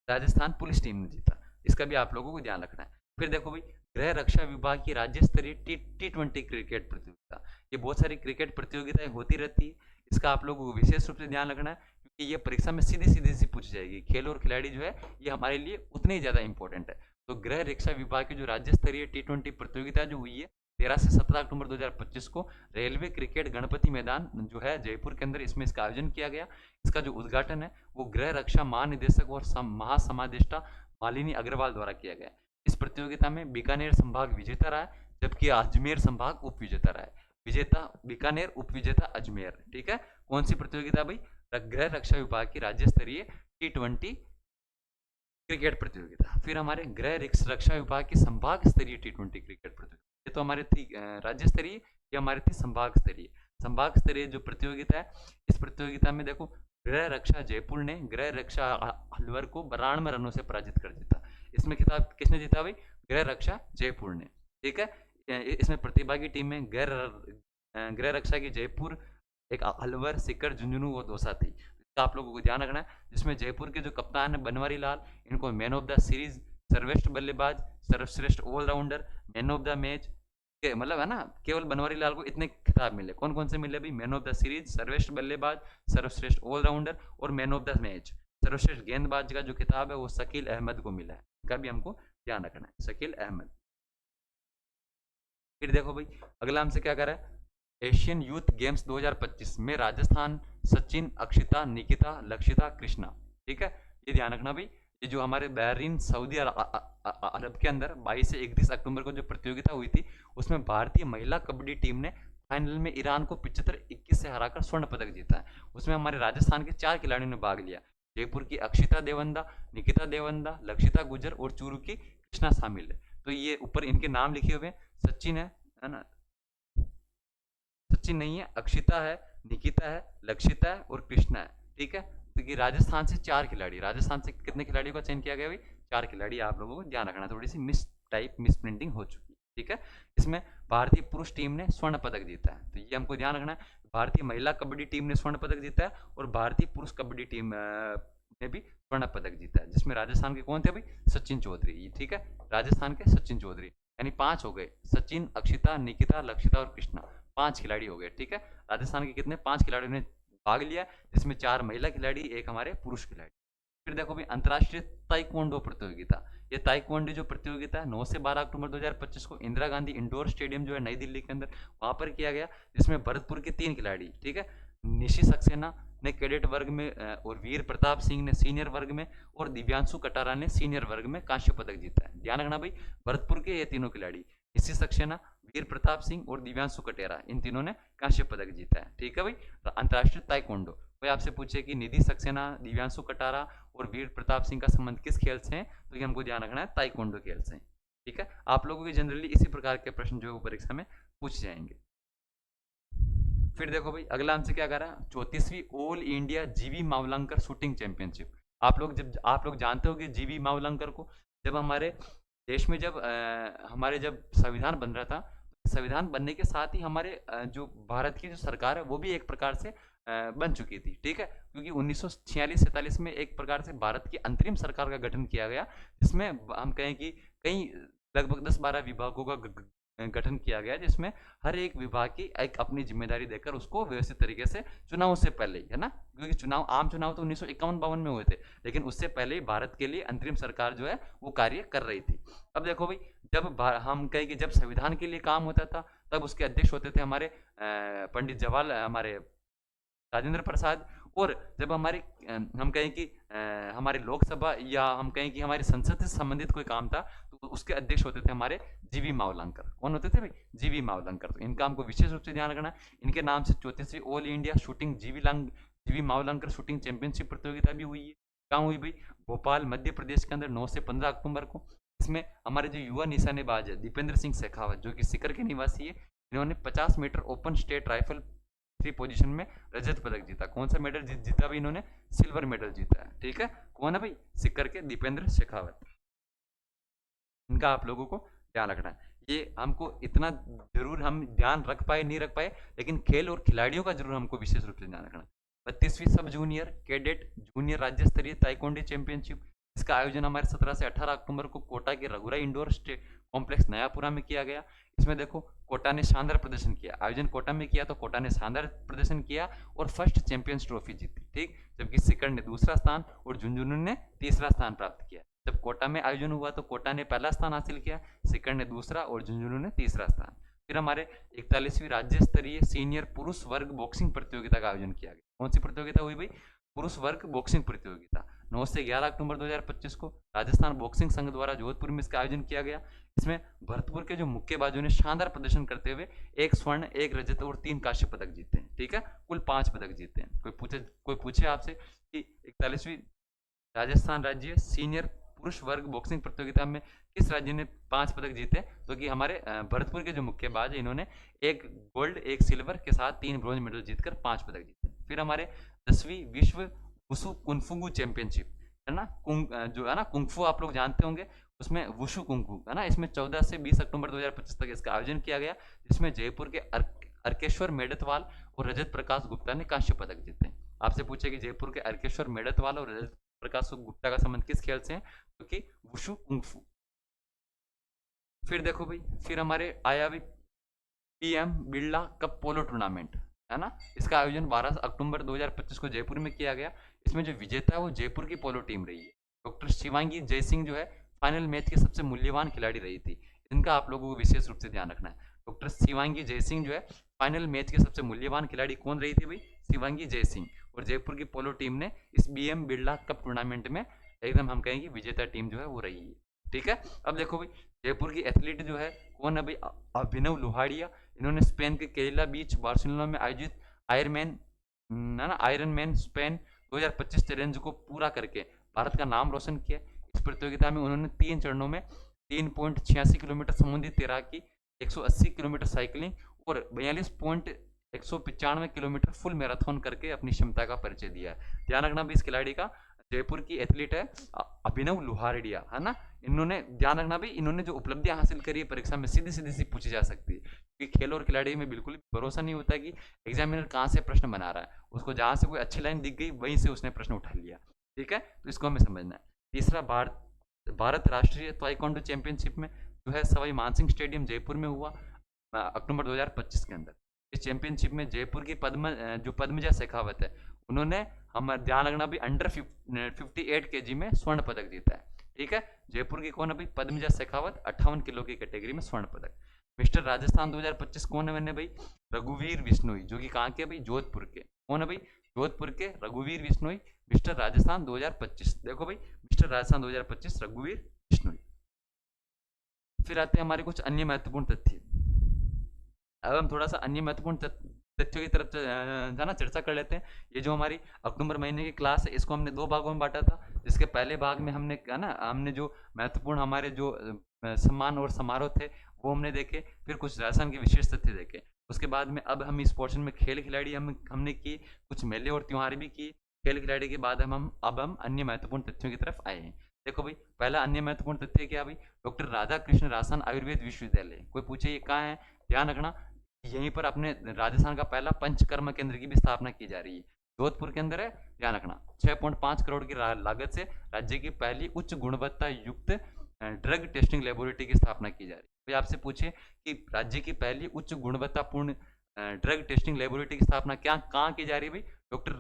राजस्थान पुलिस टीम ने जीता। इसका भी आप लोगों को ध्यान रखना है। फिर देखो भाई, गृह रक्षा विभाग की राज्य स्तरीय T20 क्रिकेट प्रतियोगिता, ये बहुत सारी क्रिकेट प्रतियोगिताएं होती रहती है, इसका आप लोगों को विशेष रूप से ध्यान रखना है क्योंकि ये परीक्षा में सीधी सीधी सी पूछ जाएगी। खेल और खिलाड़ी जो है ये हमारे लिए उतने ही ज्यादा इंपॉर्टेंट है। तो गृह रक्षा विभाग की जो राज्य स्तरीय T20 प्रतियोगिता जो हुई है 13 से 17 अक्टूबर 2025 को रेलवे क्रिकेट गणपति मैदान जो है जयपुर के अंदर, इसमें इसका आयोजन किया गया। इसका जो उद्घाटन है वो गृह रक्षा महानिदेशक और महासमादेष्टा मालिनी अग्रवाल द्वारा किया गया। इस प्रतियोगिता में बीकानेर संभाग विजेता रहा है, जबकि अजमेर संभाग उप विजेता रहा है। विजेता बीकानेर, उप विजेता अजमेर। ठीक है, कौन सी प्रतियोगिता भाई, गृह रक्षा विभाग की राज्य स्तरीय T20 क्रिकेट प्रतियोगिता। फिर हमारे गृह रक्षा विभाग की संभाग स्तरीय T20 क्रिकेट प्रतियोगिता, ये तो हमारे थी राज्य स्तरीय, ये हमारी थी संभाग स्तरीय। संभाग स्तरीय जो प्रतियोगिता है, इस प्रतियोगिता में देखो गृह रक्षा जयपुर ने गृह रक्षा अलवर को 92 रनों से पराजित कर जीता। इसमें खिताब किसने जीता भाई, गृह रक्षा जयपुर ने। ठीक है, इसमें प्रतिभागी टीम में गृह रक्षा की जयपुर, एक अलवर, सीकर, झुंझुनू और दौसा थी। इसका आप लोगों को ध्यान रखना है। जिसमें जयपुर के जो कप्तान है बनवारी लाल, इनको मैन ऑफ द सीरीज, सर्वश्रेष्ठ बल्लेबाज, सर्वश्रेष्ठ allrounder, man of the match, मतलब है ना, केवल बनवारी लाल को इतने खिताब मिले। कौन कौन से मिले भाई, मैन ऑफ द सीरीज, सर्वश्रेष्ठ बल्लेबाज, सर्वश्रेष्ठ ऑलराउंडर और मैन ऑफ द मैच। सर्वश्रेष्ठ गेंदबाज का जो खिताब है वो शकील अहमद को मिला है, इनका भी हमको ध्यान रखना है, शकील अहमद। फिर देखो भाई, अगला हमसे क्या कर रहा है, एशियन यूथ गेम्स 2025 में राजस्थान सचिन, अक्षिता, निकिता, लक्षिता, कृष्णा। ठीक है, ये ध्यान रखना भाई। ये जो हमारे बहरीन सऊदी अरब के अंदर 22 से 31 अक्टूबर को जो प्रतियोगिता हुई थी उसमें भारतीय महिला कबड्डी टीम ने फाइनल में ईरान को 75-21 से हराकर स्वर्ण पदक जीता है। उसमें हमारे राजस्थान के 4 खिलाड़ियों ने भाग लिया। जयपुर की अक्षिता देवंदा, निकिता देवंदा, लक्षिता गुजर और चूरू की कृष्णा शामिल है। तो ये ऊपर इनके नाम लिखे हुए, सचिन है ना, सचिन नहीं है, अक्षिता है, निकिता है, लक्षिता है और कृष्णा है। ठीक है, तो कि राजस्थान से 4 खिलाड़ी, राजस्थान से कितने खिलाड़ियों का चयन किया गया भाई, 4 खिलाड़ी। आप लोगों को ध्यान रखना, थोड़ी सी मिस प्रिंटिंग हो चुकी है। ठीक है, इसमें भारतीय पुरुष टीम ने स्वर्ण पदक जीता है, तो ये हमको ध्यान रखना है। भारतीय महिला कबड्डी टीम ने स्वर्ण पदक जीता है और भारतीय पुरुष कबड्डी टीम ने भी स्वर्ण पदक जीता है, जिसमें राजस्थान के कौन थे भाई, सचिन चौधरी। ठीक है, राजस्थान के सचिन चौधरी, यानी 5 हो गए, सचिन, अक्षिता, निकिता, लक्षिता और कृष्णा, 5 खिलाड़ी हो गए। ठीक है, राजस्थान के कितने, 5 खिलाड़ियों ने भाग लिया, जिसमें 4 महिला खिलाड़ी, 1 हमारे पुरुष खिलाड़ी। फिर देखो भाई, अंतर्राष्ट्रीय ताइक्वांडो प्रतियोगिता, ये ताइक्वांडो जो प्रतियोगिता है 9 से 12 अक्टूबर 2025 को इंदिरा गांधी इंडोर स्टेडियम जो है नई दिल्ली के अंदर वहां पर किया गया, जिसमें भरतपुर के 3 खिलाड़ी, ठीक है, निशी सक्सेना ने कैडेट वर्ग में और वीर प्रताप सिंह ने सीनियर वर्ग में और दिव्यांशु कटारा ने सीनियर वर्ग में कांस्य पदक जीता है। ध्यान रखना भाई, भरतपुर के ये तीनों खिलाड़ी, निशी सक्सेना, वीर प्रताप सिंह और दिव्यांशु कटेरा, इन तीनों ने कांस्य पदक जीता है। ठीक है भाई, अंतर्राष्ट्रीय ताइक्वांडो कोई आपसे पूछे कि निधि सक्सेना, दिव्यांशु कटारा और वीर प्रताप सिंह का संबंध किस खेल से है, तो ये हमको ध्यान रखना है ताइक्वांडो खेल से। ठीक है, आप लोगों के जनरली इसी प्रकार के प्रश्न जो है वो परीक्षा में पूछ जाएंगे। फिर देखो भाई अगला हमसे क्या कर रहा है, 34वीं ऑल इंडिया जीवी मावलंकर शूटिंग चैंपियनशिप। आप लोग जानते हो कि जीवी मावलंकर को, जब हमारे देश में हमारे जब संविधान बन रहा था, संविधान बनने के साथ ही हमारे जो भारत की जो सरकार है वो भी एक प्रकार से बन चुकी थी। ठीक है, क्योंकि 1946-47 में एक प्रकार से भारत की अंतरिम सरकार का गठन किया गया, जिसमें हम कहें कि कई लगभग 10-12 विभागों का गठन किया गया, जिसमें हर एक विभाग की एक अपनी जिम्मेदारी देकर उसको व्यवस्थित तरीके से चुनाव से पहले ही, है ना, क्योंकि आम चुनाव तो 1951-52 में हुए थे, लेकिन उससे पहले ही भारत के लिए अंतरिम सरकार जो है वो कार्य कर रही थी। अब देखो भाई, हम कहें कि जब संविधान के लिए काम होता था, तब उसके अध्यक्ष होते थे हमारे पंडित जवाहरलाल, हमारे राजेंद्र प्रसाद। और जब हम कहें कि हमारे लोकसभा या हम कहें कि हमारी संसद से संबंधित कोई काम था, तो उसके अध्यक्ष होते थे हमारे जीवी मावलंकर। कौन होते थे भाई? जीवी मावलंकर। तो इनका हमको विशेष रूप से ध्यान रखना है। इनके नाम से 34वीं ऑल इंडिया शूटिंग जीवी मावलंकर शूटिंग चैंपियनशिप प्रतियोगिता भी हुई है। कहाँ हुई भाई? भोपाल मध्य प्रदेश के अंदर 9 से 15 अक्टूबर को। इसमें हमारे जो युवा निशानेबाज है दीपेंद्र सिंह शेखावत, जो कि सीकर के निवासी है, इन्होंने 50 metre open state rifle three position में रजत पदक जीता। कौन सा मेडल जीता भी इन्होंने? सिल्वर मेडल जीता है। ठीक है, कौन है भाई? सीकर के दीपेंद्र शेखावत। इनका आप लोगों को ध्यान रखना है। ये हमको इतना जरूर हम ध्यान रख पाए नहीं रख पाए, लेकिन खेल और खिलाड़ियों का जरूर हमको विशेष रूप से ध्यान रखना है। 32वीं सब जूनियर कैडेट जूनियर राज्य स्तरीय ताइक्वांडो चैंपियनशिप, इसका आयोजन हमारे 17 से 18 अक्टूबर को कोटा के रघुरा इंडोर स्टेट कॉम्प्लेक्स नयापुरा में किया गया। इसमें देखो कोटा ने शानदार प्रदर्शन किया, आयोजन कोटा में किया तो कोटा ने शानदार प्रदर्शन किया और फर्स्ट चैंपियंस ट्रॉफी जीती। ठीक, जबकि सीकर ने दूसरा स्थान और झुंझुनू ने तीसरा स्थान प्राप्त किया। जब कोटा में आयोजन हुआ तो कोटा ने पहला स्थान हासिल किया, सीकर ने दूसरा और झुंझुनू ने तीसरा स्थान। फिर हमारे 41वीं राज्य स्तरीय सीनियर पुरुष वर्ग बॉक्सिंग प्रतियोगिता का आयोजन किया गया। कौन सी प्रतियोगिता हुई भाई? पुरुष वर्ग बॉक्सिंग प्रतियोगिता 9 से 11 अक्टूबर 2025 को राजस्थान बॉक्सिंग संघ द्वारा जोधपुर में इसका आयोजन किया गया। इसमें भरतपुर के जो मुक्केबाजों ने शानदार प्रदर्शन करते हुए 1 स्वर्ण 1 रजत और 3 कांस्य पदक जीते हैं। ठीक है, कुल 5 पदक जीते हैं। कोई पूछे आपसे कि 41वीं राजस्थान राज्य सीनियर पुरुष वर्ग बॉक्सिंग प्रतियोगिता में किस राज्य ने 5 पदक जीते, तो कि हमारे भरतपुर के जो मुक्केबाज है इन्होंने 1 गोल्ड 1 सिल्वर के साथ 3 ब्रॉन्ज मेडल जीतकर 5 पदक जीते। फिर हमारे 10वीं विश्व वुशु कुंफू चैंपियनशिप, है ना, जो है ना कुंफू आप लोग जानते होंगे, उसमें वुशु कुंफू है ना, इसमें 14 से 20 अक्टूबर 2025 तक इसका आयोजन किया गया, जिसमें जयपुर के अर्केश्वर मेडतवाल और रजत प्रकाश गुप्ता ने कांस्य पदक जीते। आपसे पूछे कि जयपुर के अर्केश्वर मेडतवाल और रजत प्रकाश गुप्ता का संबंध किस खेल से है, क्योंकि तो वुशु कुंफू। फिर देखो भाई, फिर हमारे आया भी PM Birla cup polo tournament, है ना, इसका आयोजन 12 अक्टूबर 2025 को जयपुर में किया गया। इसमें जो विजेता है वो जयपुर की पोलो टीम रही है। डॉक्टर शिवांगी जयसिंह जो है फाइनल मैच की सबसे मूल्यवान खिलाड़ी रही थी। इनका आप लोगों को विशेष रूप से ध्यान रखना है। डॉक्टर शिवांगी जयसिंह जो है फाइनल मैच की सबसे मूल्यवान खिलाड़ी कौन रही थी भाई? शिवांगी जयसिंह। और जयपुर की पोलो टीम ने इस बीएम बिरला कप टूर्नामेंट में एकदम हम कहेंगे विजेता टीम जो है वो रही है। ठीक है, अब देखो भाई जयपुर की एथलीट जो है कौन है भाई? अभिनव लोहाड़िया। इन्होंने स्पेन के केरला बीच बार्सिलोना में आयोजित आयरन मैन स्पेन 2025 चैलेंज को पूरा करके भारत का नाम रोशन किया। इस प्रतियोगिता में उन्होंने 3 चरणों में 3.86 किलोमीटर समुद्री तैराकी, 180 किलोमीटर साइकिलिंग और 42.195 किलोमीटर फुल मैराथन करके अपनी क्षमता का परिचय दिया है। ध्यान रखना भी इस खिलाड़ी का, जयपुर की एथलीट है अभिनव लोहारडिया, है ना। इन्होंने ध्यान रखना भी, इन्होंने जो उपलब्धियां हासिल करी है परीक्षा में सीधी सीधी सी पूछी जा सकती है, क्योंकि खेल और खिलाड़ी में बिल्कुल भी भरोसा नहीं होता कि एग्जामिनर कहाँ से प्रश्न बना रहा है। उसको जहाँ से कोई अच्छी लाइन दिख गई वहीं से उसने प्रश्न उठा लिया। ठीक है, तो इसको हमें समझना है। तीसरा, भारत राष्ट्रीय ताइक्वांडो चैंपियनशिप में जो है सवाई मानसिंह स्टेडियम जयपुर में हुआ अक्टूबर 2025 के अंदर। इस चैंपियनशिप में जयपुर की पद्मजा शेखावत है, उन्होंने हम ध्यान रखना भी अंडर 58 kg में स्वर्ण पदक जीता है। ठीक है, जयपुर की कौन है भाई? पद्मजा शेखावत 58 किलो की कैटेगरी में स्वर्ण पदक। मिस्टर राजस्थान 2025 कौन है मैंने भाई? रघुवीर बिश्नोई, जो कि कहाँ के भाई? जोधपुर के। कौन है भाई? जोधपुर के रघुवीर बिश्नोई, मिस्टर राजस्थान 2025। देखो भाई, मिस्टर राजस्थान 2025 रघुवीर बिश्नोई। फिर आते हैं हमारे कुछ अन्य महत्वपूर्ण तथ्य। अब हम थोड़ा सा अन्य महत्वपूर्ण तथ्यों की तरफ जाना चर्चा कर लेते हैं। ये जो हमारी अक्टूबर महीने की क्लास है इसको हमने 2 भागों में बाँटा था। जिसके पहले भाग में हमने क्या ना हमने जो महत्वपूर्ण हमारे जो सम्मान और समारोह थे वो हमने देखे, फिर कुछ राजस्थान के विशेष तथ्य देखे। उसके बाद में अब हम इस पोर्शन में खेल खिलाड़ी हमने की, कुछ मेले और त्योहार भी किए। खेल खिलाड़ी के बाद हम अन्य महत्वपूर्ण तथ्यों की तरफ आए हैं। देखो भाई, पहला अन्य महत्वपूर्ण तथ्य क्या भाई, डॉक्टर राधा कृष्ण राजस्थान आयुर्वेद विश्वविद्यालय। कोई पूछे ये कहाँ है, ध्यान रखना यहीं पर अपने राजस्थान का पहला पंचकर्म केंद्र की भी स्थापना की जा रही है, जोधपुर के अंदर है, ध्यान रखना। 6.5 करोड़ की लागत से राज्य की पहली उच्च गुणवत्ता युक्त ड्रग टेस्टिंग लेबोरेटरी की स्थापना की जा रही है। कोई आपसे पूछे कि राज्य की पहली उच्च गुणवत्तापूर्ण ड्रग टेस्टिंग लेबोरेटरी की स्थापना क्या कहाँ की जा रही है भाई, डॉक्टर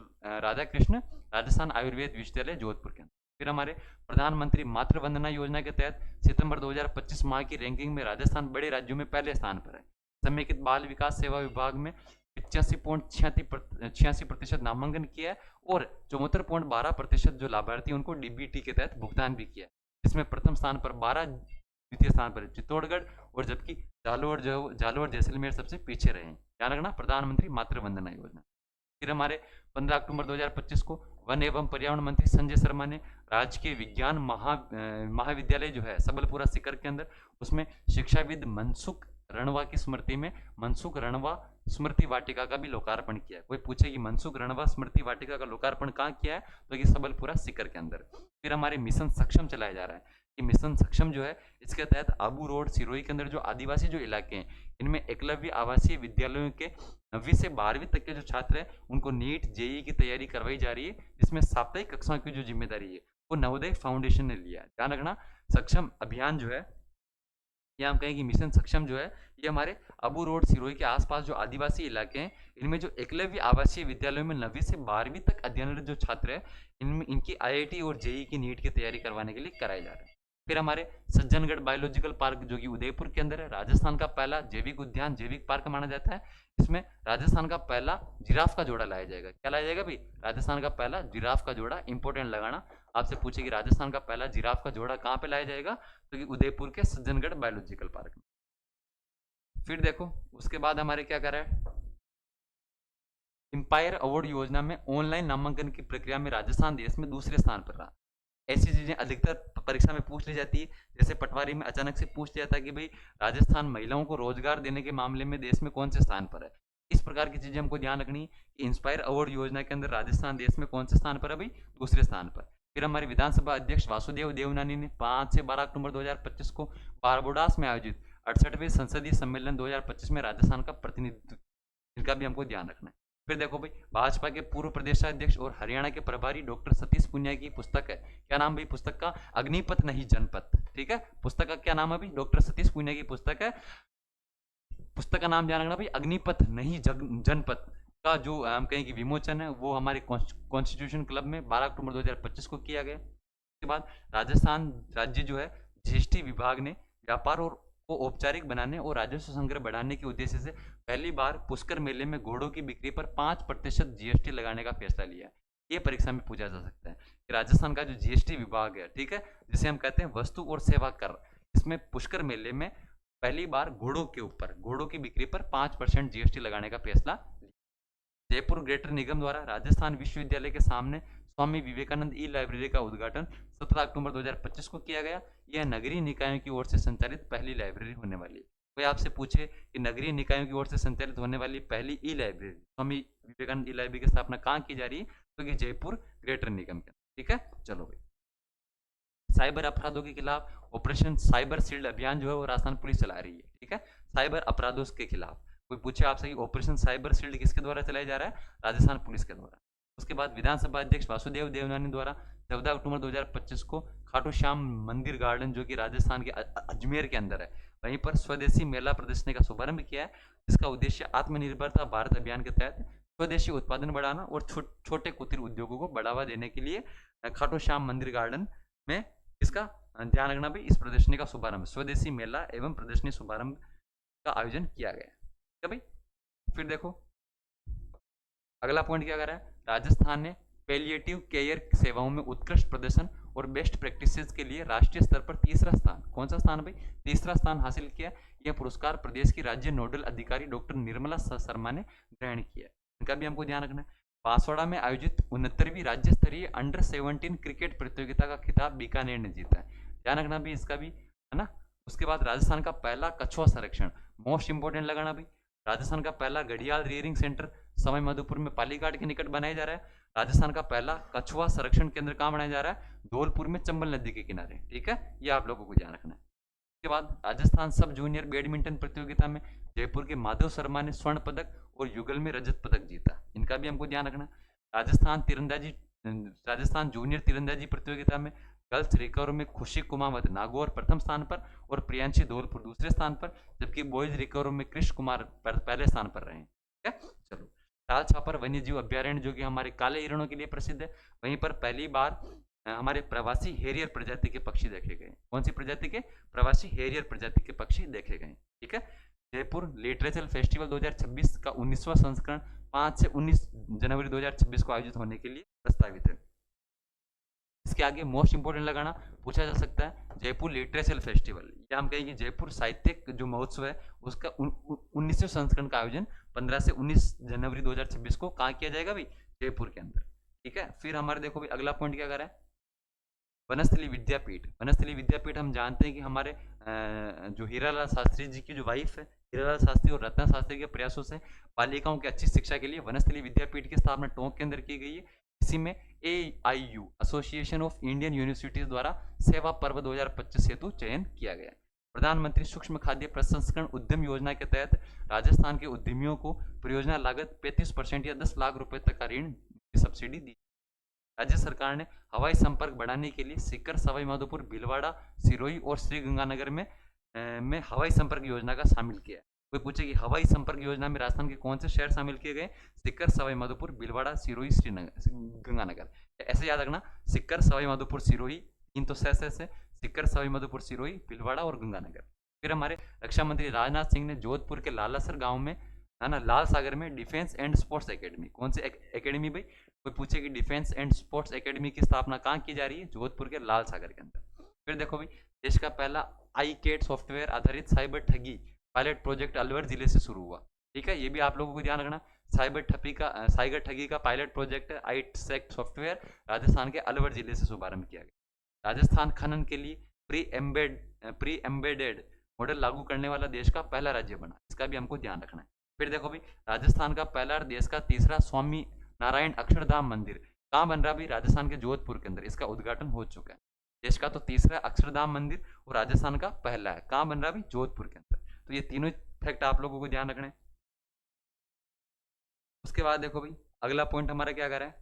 राधा कृष्ण राजस्थान आयुर्वेद विश्वविद्यालय जोधपुर के अंदर। फिर हमारे प्रधानमंत्री मातृ वंदना योजना के तहत सितंबर 2025 माह की रैंकिंग में राजस्थान बड़े राज्यों में पहले स्थान पर है। समेकित बाल विकास सेवा विभाग में 85.86% नामांकन किया है और 74.12% जो लाभार्थी उनको डीबीटी के तहत भुगतान भी किया है। इसमें प्रथम स्थान पर 12, द्वितीय स्थान पर चित्तौड़गढ़ और जबकि झालोर जैसलमेर सबसे पीछे रहे हैं। ध्यान रखना, प्रधानमंत्री मातृ वंदना योजना। फिर हमारे 15 अक्टूबर 2025 को वन एवं पर्यावरण मंत्री संजय शर्मा ने राजकीय विज्ञान महाविद्यालय जो है सबलपुरा सीकर के अंदर, उसमें शिक्षाविद मनसुख रणवा की स्मृति में मनसुख रणवा स्मृति वाटिका का भी लोकार्पण किया है। कोई पूछे कि मनसुख रणवा स्मृति वाटिका का लोकार्पण कहाँ किया है, तो ये सबलपुरा सीकर के अंदर। फिर हमारे मिशन सक्षम चलाया जा रहा है। कि मिशन सक्षम जो है इसके तहत आबू रोड सिरोही के अंदर जो आदिवासी जो इलाके हैं इनमें एकलव्य आवासीय विद्यालयों के 9वीं से 12वीं तक के जो छात्र हैं उनको नीट जेई की तैयारी करवाई जा रही है, जिसमें साप्ताहिक कक्षाओं की जो जिम्मेदारी है वो नवोदय फाउंडेशन ने लिया है। ध्यान रखना, सक्षम अभियान जो है या हम कहें कि मिशन सक्षम जो है ये हमारे अबू रोड सिरोही के आसपास जो आदिवासी इलाके हैं इनमें जो एकलव्य आवासीय विद्यालयों में 9वीं से 12वीं तक अध्ययनरत जो छात्र हैं इनमें इनकी आईआईटी और जेई की नीट की तैयारी करवाने के लिए कराए जा रहे हैं। फिर हमारे सज्जनगढ़ बायोलॉजिकल पार्क जो कि उदयपुर के अंदर है, राजस्थान का पहला जैविक उद्यान जैविक पार्क माना जाता है। इसमें राजस्थान का पहला जिराफ का जोड़ा लाया जाएगा। क्या लाया जाएगा भाई, राजस्थान का पहला जिराफ का जोड़ा। इंपॉर्टेंट लगाना, आपसे पूछे कि राजस्थान का पहला जिराफ का जोड़ा कहाँ पे लाया जाएगा, तो कि उदयपुर के सज्जनगढ़ बायोलॉजिकल पार्क में। फिर देखो उसके बाद हमारे क्या कर रहा है, एम्पायर अवार्ड योजना में ऑनलाइन नामांकन की प्रक्रिया में राजस्थान देश में दूसरे स्थान पर रहा। ऐसी चीजें अधिकतर परीक्षा में पूछ ली जाती है, जैसे पटवारी में अचानक से पूछ लिया था कि भाई राजस्थान महिलाओं को रोजगार देने के मामले में देश में कौन से स्थान पर है। इस प्रकार की चीजें हमको ध्यान रखनी कि इंस्पायर अवार्ड योजना के अंदर राजस्थान देश में कौन से स्थान पर है भाई, दूसरे स्थान पर। फिर हमारे विधानसभा अध्यक्ष वासुदेव देवनानी ने 5 से 12 अक्टूबर 2025 को बारबोडास में आयोजित 68वें संसदीय सम्मेलन 2025 में राजस्थान का प्रतिनिधित्व, इनका भी हमको ध्यान रखना है। फिर देखो भाई, भाजपा के पूर्व प्रदेशाध्यक्ष और हरियाणा के प्रभारी डॉक्टर सतीश पुनिया की पुस्तक है। क्या नाम भाई पुस्तक का, अग्निपथ नहीं जनपथ। ठीक है, पुस्तक का क्या नाम है भाई, डॉक्टर सतीश पुनिया की पुस्तक है। पुस्तक का नाम ध्यान रखना भाई, अग्निपथ नहीं जनपथ का जो हम कहें कि विमोचन है वो हमारे कॉन्स्टिट्यूशन क्लब में 12 अक्टूबर 2025 को किया गया। उसके बाद राजस्थान राज्य जो है जीएसटी विभाग ने व्यापार और को औपचारिक बनाने और राजस्व संग्रह बढ़ाने के उद्देश्य से पहली बार पुष्कर मेले में घोड़ों की बिक्री पर 5% जीएसटी लगाने का फैसला लिया है। ये परीक्षा में पूछा जा सकता है कि राजस्थान का जो जीएसटी विभाग है, ठीक है, जिसे हम कहते हैं वस्तु और सेवा कर, इसमें पुष्कर मेले में पहली बार घोड़ों के ऊपर घोड़ों की बिक्री पर 5% जीएसटी लगाने का फैसला। जयपुर ग्रेटर निगम द्वारा राजस्थान विश्वविद्यालय के सामने स्वामी विवेकानंद ई लाइब्रेरी का उद्घाटन 17 अक्टूबर 2025 को किया गया। यह नगरीय निकायों की ओर से संचालित पहली लाइब्रेरी होने वाली है। कोई आपसे पूछे कि नगरीय निकायों की ओर से संचालित होने वाली पहली ई लाइब्रेरी स्वामी विवेकानंद ई लाइब्रेरी की स्थापना कहाँ की जा रही है, तो कि जयपुर ग्रेटर निगम के। ठीक है, चलो भाई, साइबर अपराधों के खिलाफ ऑपरेशन साइबर शील्ड अभियान जो है वो राजस्थान पुलिस चला रही है। ठीक है, साइबर अपराधों के खिलाफ। कोई पूछे आपसे कि ऑपरेशन साइबर शील्ड किसके द्वारा चलाया जा रहा है, राजस्थान पुलिस के द्वारा। उसके बाद विधानसभा अध्यक्ष वासुदेव देवनानी द्वारा 14 अक्टूबर 2025 को खाटू श्याम मंदिर गार्डन जो कि राजस्थान के अजमेर के अंदर है, वहीं पर स्वदेशी मेला प्रदर्शनी का शुभारंभ किया है, जिसका उद्देश्य आत्मनिर्भरता भारत अभियान के तहत स्वदेशी उत्पादन बढ़ाना और छोटे कुटीर उद्योगों को बढ़ावा देने के लिए खाटू श्याम मंदिर गार्डन में इसका ध्यान रखना भाई, इस प्रदर्शनी का शुभारंभ स्वदेशी मेला एवं प्रदर्शनी शुभारंभ का आयोजन किया गया है भाई। फिर देखो अगला पॉइंट क्या कर रहा है, राजस्थान ने पैलिएटिव केयर सेवाओं में उत्कृष्ट प्रदर्शन और बेस्ट प्रैक्टिसेस के लिए राष्ट्रीय स्तर पर तीसरा स्थान, कौन सा स्थान भाई, तीसरा स्थान हासिल किया। यह पुरस्कार प्रदेश की राज्य नोडल अधिकारी डॉक्टर निर्मला शर्मा ने ग्रहण किया। इनका भी हमको ध्यान रखना है। बांसवाड़ा में आयोजित 69वीं राज्य स्तरीय अंडर 17 क्रिकेट प्रतियोगिता का खिताब बीकानेर ने जीता है। ध्यान रखना भी इसका भी, है ना। उसके बाद राजस्थान का पहला कछुआ संरक्षण, मोस्ट इंपोर्टेंट लगाना भी। राजस्थान का पहला घड़ियाल रियरिंग सेंटर सवाई माधोपुर में पालीघाट के निकट बनाया जा रहा है। राजस्थान का पहला कछुआ संरक्षण केंद्र कहाँ बनाया जा रहा है? धौलपुर में, चंबल नदी के किनारे। ठीक है, ये आप लोगों को ध्यान रखना है। उसके बाद राजस्थान सब जूनियर बैडमिंटन प्रतियोगिता में जयपुर के माधव शर्मा ने स्वर्ण पदक और युगल में रजत पदक जीता। इनका भी हमको ध्यान रखना। राजस्थान जूनियर तीरंदाजी प्रतियोगिता में गर्ल्स रिकर्व में खुशी कुमावत नागौर प्रथम स्थान पर और प्रियांशी धौलपुर दूसरे स्थान पर, जबकि बॉयज रिकर्व में कृष्ण कुमार पहले स्थान पर रहे। ठीक है, चलो। ताल छापर वन्यजीव अभ्यारण्य जो कि हमारे काले हिरणों के लिए प्रसिद्ध है, वहीं पर पहली बार हमारे प्रवासी हेरियर प्रजाति के पक्षी देखे गए। कौन सी प्रजाति के? प्रवासी हेरियर प्रजाति के पक्षी देखे गए। ठीक है। जयपुर लिटरेचर फेस्टिवल 2026 का 19वां संस्करण 5 से 19 जनवरी 2026 को आयोजित होने के लिए प्रस्तावित है। इसके आगे मोस्ट इंपोर्टेंट लगाना पूछा जा सकता है, जयपुर लिटरेचर फेस्टिवल, या हम कहेंगे जयपुर साहित्यिक जो महोत्सव है उसका 19वें संस्करण का आयोजन 15 से 19 जनवरी 2026 को कहाँ किया जाएगा भाई? जयपुर के अंदर। ठीक है। फिर हमारे देखो भाई अगला पॉइंट क्या कर रहा है? वनस्थली विद्यापीठ। वनस्थली विद्यापीठ हम जानते हैं कि हमारे जो हीरालाल शास्त्री जी की जो वाइफ है, हीरालाल शास्त्री और रत्ना शास्त्री के प्रयासों से बालिकाओं की अच्छी शिक्षा के लिए वनस्थली विद्यापीठ की स्थापना टोंक के अंदर की गई है। इसी में AIU association of Indian universities द्वारा सेवा पर्व 2025 हेतु चयन किया गया। प्रधानमंत्री सूक्ष्म खाद्य प्रसंस्करण उद्यम योजना के तहत राजस्थान के उद्यमियों को परियोजना लागत 35% या 10 लाख रुपए तक का ऋण की सब्सिडी दी। राज्य सरकार ने हवाई संपर्क बढ़ाने के लिए सीकर, सवाई माधोपुर, भीलवाड़ा, सिरोही और श्रीगंगानगर में हवाई संपर्क योजना का शामिल किया है। कोई पूछे कि हवाई संपर्क योजना में राजस्थान के कौन से शहर शामिल किए गए? सीकर, सवाई माधोपुर, भीलवाड़ा, सिरोही, गंगानगर। ऐसे याद रखना, सीकर, सवाई माधोपुर, सिरोही, तीन तो शहर से सीकर, सवाई माधोपुर, सिरोही, भीलवाड़ा और गंगानगर। फिर हमारे रक्षा मंत्री राजनाथ सिंह ने जोधपुर के लालासर गांव में, है ना, लाल सागर में डिफेंस एंड स्पोर्ट्स एकेडमी, कौन सी एकेडमी भाई? कोई पूछे कि डिफेंस एंड स्पोर्ट्स एकेडमी की स्थापना कहाँ की जा रही है? जोधपुर के लाल सागर के अंदर। फिर देखो भाई, देश का पहला iCAT सॉफ्टवेयर आधारित साइबर ठगी पायलट प्रोजेक्ट अलवर जिले से शुरू हुआ। ठीक है, ये भी आप लोगों को ध्यान रखना। साइबर ठगी का pilot project iCAT software Rajasthan के अलवर जिले से शुभारंभ किया गया। राजस्थान खनन के लिए प्री एम्बेडेड मॉडल लागू करने वाला देश का पहला राज्य बना। इसका भी हमको ध्यान रखना है। फिर देखो भाई, राजस्थान का पहला और देश का तीसरा स्वामी नारायण अक्षरधाम मंदिर कहाँ बन रहा? भी राजस्थान के जोधपुर के अंदर इसका उद्घाटन हो चुका है। देश का तो तीसरा अक्षरधाम मंदिर और राजस्थान का पहला है, कहाँ बन रहा? भी जोधपुर के अंदर। तो ये तीनों फैक्ट आप लोगों को ध्यान रखना है। उसके बाद देखो भाई, अगला पॉइंट हमारा क्या कर रहा है?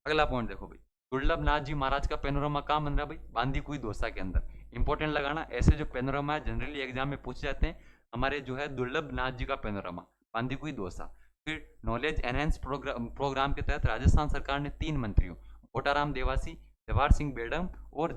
अगला पॉइंट देखो भाई, दुर्लभ नाथ जी महाराज का पेनोरामा कहाँ बन रहा भाई? बांदीकुई दौसा के अंदर। इंपॉर्टेंट लगाना, ऐसे जो पेनोरामा जनरली एग्जाम में पूछे जाते हैं हमारे जो है दुर्लभ नाथ जी का पेनोरामा, बांदीकुई दौसा। फिर नॉलेज एनहेंस प्रोग्राम के तहत राजस्थान सरकार ने 3 मंत्रियों ओटाराम देवासी, जवाहर सिंह बेडम और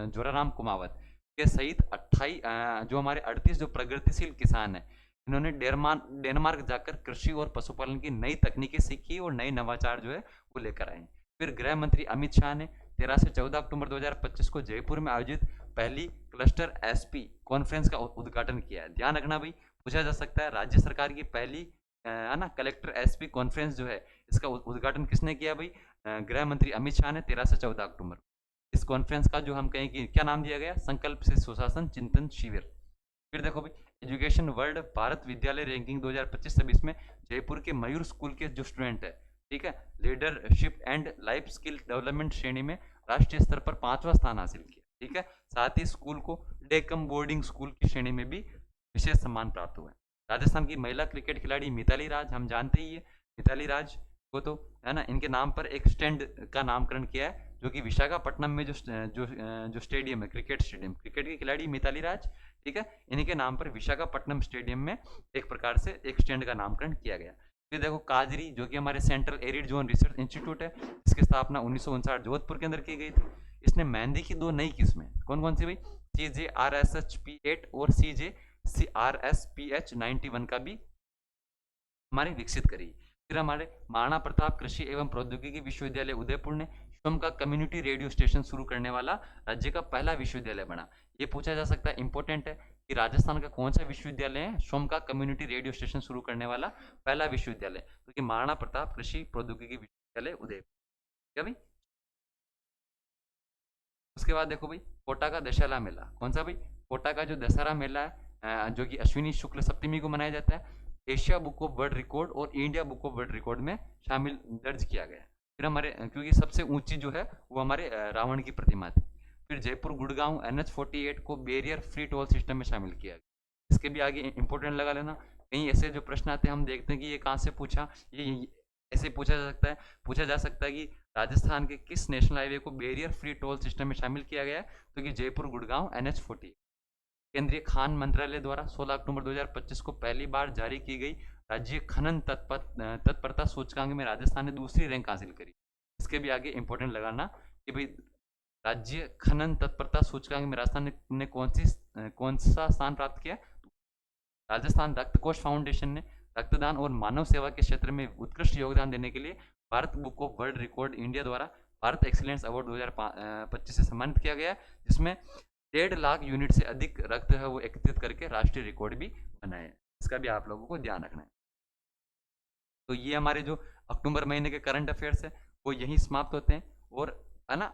जोराराम कुमावत के सहित 28 जो हमारे 38 जो प्रगतिशील किसान हैं, इन्होंने डेनमार्क जाकर कृषि और पशुपालन की नई तकनीकें सीखी और नए नवाचार जो है वो लेकर आए। फिर गृह मंत्री अमित शाह ने 13 से 14 अक्टूबर 2025 को जयपुर में आयोजित पहली क्लस्टर SP कॉन्फ्रेंस का उद्घाटन किया है। ध्यान रखना भाई, पूछा जा सकता है राज्य सरकार की पहली है ना कलेक्टर SP कॉन्फ्रेंस जो है, इसका उद्घाटन किसने किया भाई? गृह मंत्री अमित शाह ने 13 से 14 अक्टूबर। इस कॉन्फ्रेंस का जो हम कहें कि क्या नाम दिया गया? संकल्प से सुशासन चिंतन शिविर। फिर देखो भाई, एजुकेशन वर्ल्ड भारत विद्यालय रैंकिंग 2025-26 में जयपुर के मयूर स्कूल के जो स्टूडेंट है, ठीक है, leadership and life skill development श्रेणी में राष्ट्रीय स्तर पर 5वां स्थान हासिल किया। ठीक है, साथ ही स्कूल को डेकम बोर्डिंग स्कूल की श्रेणी में भी विशेष सम्मान प्राप्त हुआ है। राजस्थान की महिला क्रिकेट खिलाड़ी मिताली राज, हम जानते ही है मिताली राज को, तो है ना, इनके नाम पर एक स्टैंड का नामकरण किया है जो कि विशाखापट्टनम में जो स्टेडियम है, क्रिकेट स्टेडियम, क्रिकेट की खिलाड़ी मिताली राज, ठीक है, इन्हीं के नाम पर विशाखापट्टनम स्टेडियम में एक प्रकार से एक स्टैंड का नामकरण किया गया। फिर देखो काजरी, जो कि हमारे central arid zone research institute है, इसकी स्थापना 1959 जोधपुर के अंदर की गई थी। इसने मेहंदी की 2 नई किस्में, कौन कौन सी भाई? CJRSHP8 और CJRSPH91 का भी हमारे विकसित करी। फिर हमारे महाराणा प्रताप कृषि एवं प्रौद्योगिकी विश्वविद्यालय उदयपुर ने विश्वम का कम्युनिटी रेडियो स्टेशन शुरू करने वाला राज्य का पहला विश्वविद्यालय बना। ये पूछा जा सकता है, इंपॉर्टेंट है कि राजस्थान का कौन सा विश्वविद्यालय है स्वयं का कम्युनिटी रेडियो स्टेशन शुरू करने वाला पहला विश्वविद्यालय, तो कि महाराणा प्रताप कृषि प्रौद्योगिकी विश्वविद्यालय उदयपुर। क्या भाई? उसके बाद देखो भाई, कोटा का दशहरा मेला। कौन सा भाई? कोटा का जो दशहरा मेला है, जो कि अश्विनी शुक्ल सप्तमी को मनाया जाता है, Asia book of world record और India book of world record में शामिल दर्ज किया गया है। फिर हमारे क्योंकि सबसे ऊंची जो है वो हमारे रावण की प्रतिमा थी। फिर जयपुर गुड़गांव NH48 को बैरियर फ्री टोल सिस्टम में शामिल किया गया। इसके भी आगे इंपॉर्टेंट लगा लेना, कहीं ऐसे जो प्रश्न आते हैं हम देखते हैं कि ये कहाँ से पूछा, ये ऐसे पूछा जा सकता है कि राजस्थान के किस नेशनल हाईवे को बैरियर फ्री टोल सिस्टम में शामिल किया गया है, तो कि जयपुर गुड़गांव NH48। केंद्रीय खान मंत्रालय द्वारा 16 अक्टूबर 2025 को पहली बार जारी की गई राज्य खनन तत्परता सूचकांक में राजस्थान ने दूसरी रैंक हासिल करी। इसके भी आगे इंपॉर्टेंट लगाना कि भाई राज्य खनन तत्परता सूचकांक में राजस्थान ने कौन सा स्थान प्राप्त किया? राजस्थान रक्त कोष फाउंडेशन ने रक्तदान और मानव सेवा के क्षेत्र में उत्कृष्ट योगदान देने के लिए Bharat book of world record India द्वारा भारत एक्सीलेंस अवार्ड 2025 से सम्मानित किया गया, जिसमें 1.5 लाख यूनिट से अधिक रक्त है वो एकत्रित करके राष्ट्रीय रिकॉर्ड भी बनाया है। इसका भी आप लोगों को ध्यान रखना है। तो ये हमारे जो अक्टूबर महीने के करंट अफेयर्स है वो यहीं समाप्त होते हैं। और है ना,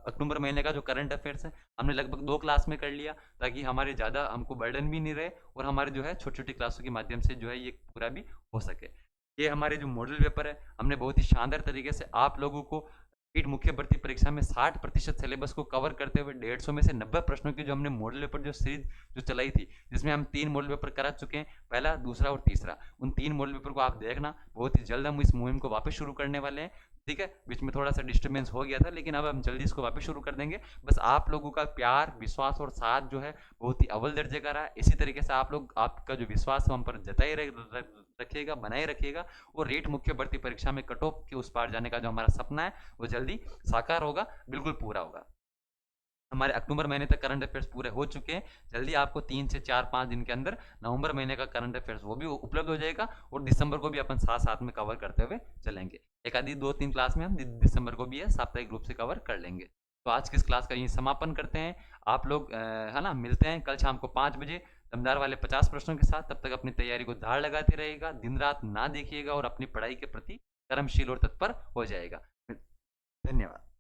अक्टूबर महीने का जो करंट अफेयर्स है हमने लगभग 2 क्लास में कर लिया, ताकि हमारे ज़्यादा हमको बर्डन भी नहीं रहे और हमारे जो है छोटी छोटी क्लासों के माध्यम से जो है ये पूरा भी हो सके। ये हमारे जो मॉडल पेपर है हमने बहुत ही शानदार तरीके से आप लोगों को नीट मुख्य भर्ती परीक्षा में 60% सिलेबस को कवर करते हुए 150 में से 90 प्रश्नों की जो हमने मॉडल पेपर जो सीरीज जो चलाई थी, जिसमें हम 3 मॉडल पेपर करा चुके हैं, पहला, दूसरा और तीसरा। उन 3 मॉडल पेपर को आप देखना, बहुत ही जल्द हम इस मुहिम को वापस शुरू करने वाले हैं। ठीक है, बीच में थोड़ा सा डिस्टर्बेंस हो गया था, लेकिन अब हम जल्दी इसको वापस शुरू कर देंगे। बस आप लोगों का प्यार, विश्वास और साथ जो है बहुत ही अव्वल दर्जे का रहा है। इसी तरीके से आप लोग, आपका जो विश्वास हम पर जताए रखिएगा, बनाए रखिएगा, और रेट मुख्य भर्ती परीक्षा में कट ऑफ के उस पार जाने का जो हमारा सपना है वो जल्दी साकार होगा, बिल्कुल पूरा होगा। हमारे अक्टूबर महीने तक करंट अफेयर्स पूरे हो चुके हैं। जल्दी आपको 3 से 4-5 दिन के अंदर नवंबर महीने का करंट अफेयर्स वो भी उपलब्ध हो जाएगा, और दिसंबर को भी अपन साथ साथ में कवर करते हुए चलेंगे। एक आधी 2-3 क्लास में हम दिसंबर को भी है साप्ताहिक रूप से कवर कर लेंगे। तो आज की इस क्लास का यही समापन करते हैं। आप लोग है ना, मिलते हैं कल शाम को 5 बजे दमदार वाले 50 प्रश्नों के साथ। तब तक अपनी तैयारी को धार लगाते रहेगा, दिन रात ना देखिएगा, और अपनी पढ़ाई के प्रति कर्मशील और तत्पर हो जाएगा। धन्यवाद।